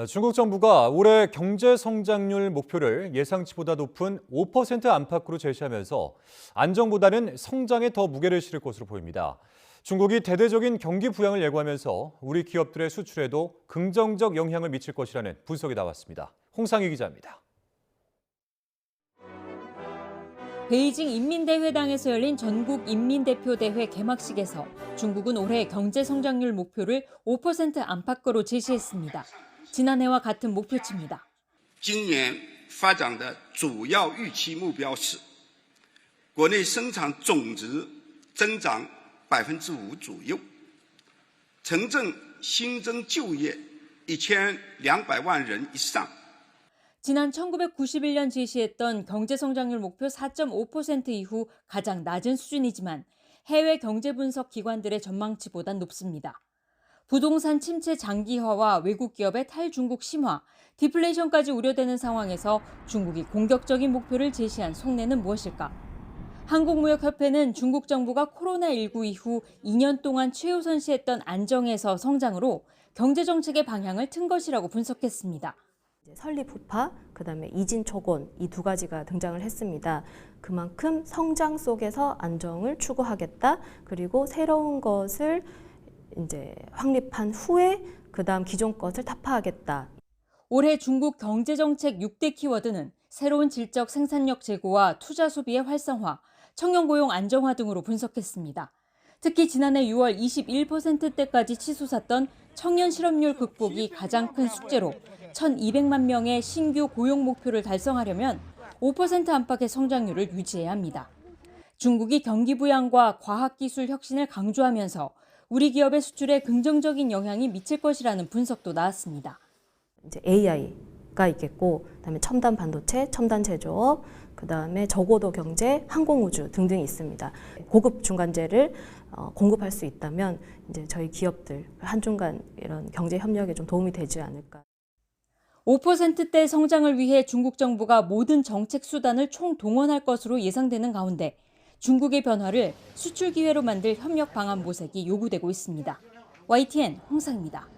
중국 정부가 올해 경제 성장률 목표를 예상치보다 높은 5% 안팎으로 제시하면서 안정보다는 성장에 더 무게를 실을 것으로 보입니다. 중국이 대대적인 경기 부양을 예고하면서 우리 기업들의 수출에도 긍정적 영향을 미칠 것이라는 분석이 나왔습니다. 홍상희 기자입니다. 베이징 인민대회당에서 열린 전국 인민대표대회 개막식에서 중국은 올해 경제 성장률 목표를 5% 안팎으로 제시했습니다. 지난해와 같은 목표치입니다. 今年发展的主要预期目标是国内生产总值增长 5% 左右，城镇新增就业 1,200万人以上。 지난 1991년 제시했던 경제 성장률 목표 4.5% 이후 가장 낮은 수준이지만 해외 경제 분석 기관들의 전망치보단 높습니다. 부동산 침체 장기화와 외국 기업의 탈중국 심화, 디플레이션까지 우려되는 상황에서 중국이 공격적인 목표를 제시한 속내는 무엇일까? 한국무역협회는 중국 정부가 코로나19 이후 2년 동안 최우선시했던 안정에서 성장으로 경제정책의 방향을 튼 것이라고 분석했습니다. 설립 후파, 그다음에 이진초곤 이 두 가지가 등장을 했습니다. 그만큼 성장 속에서 안정을 추구하겠다. 그리고 새로운 것을 이제 확립한 후에 그다음 기존 것을 타파하겠다. 올해 중국 경제정책 6대 키워드는 새로운 질적 생산력 제고와 투자 소비의 활성화, 청년 고용 안정화 등으로 분석했습니다. 특히 지난해 6월 21%대까지 치솟았던 청년 실업률 극복이 가장 큰 숙제로 1,200만 명의 신규 고용 목표를 달성하려면 5% 안팎의 성장률을 유지해야 합니다. 중국이 경기 부양과 과학기술 혁신을 강조하면서 우리 기업의 수출에 긍정적인 영향이 미칠 것이라는 분석도 나왔습니다. 이제 AI가 있겠고, 그다음에 첨단 반도체, 첨단 제조업, 그다음에 저고도 경제, 항공우주 등등이 있습니다. 고급 중간재를 공급할 수 있다면 이제 저희 기업들 한중간 이런 경제 협력에 좀 도움이 되지 않을까. 5%대 성장을 위해 중국 정부가 모든 정책 수단을 총동원할 것으로 예상되는 가운데 중국의 변화를 수출 기회로 만들 협력 방안 모색이 요구되고 있습니다. YTN 홍상입니다.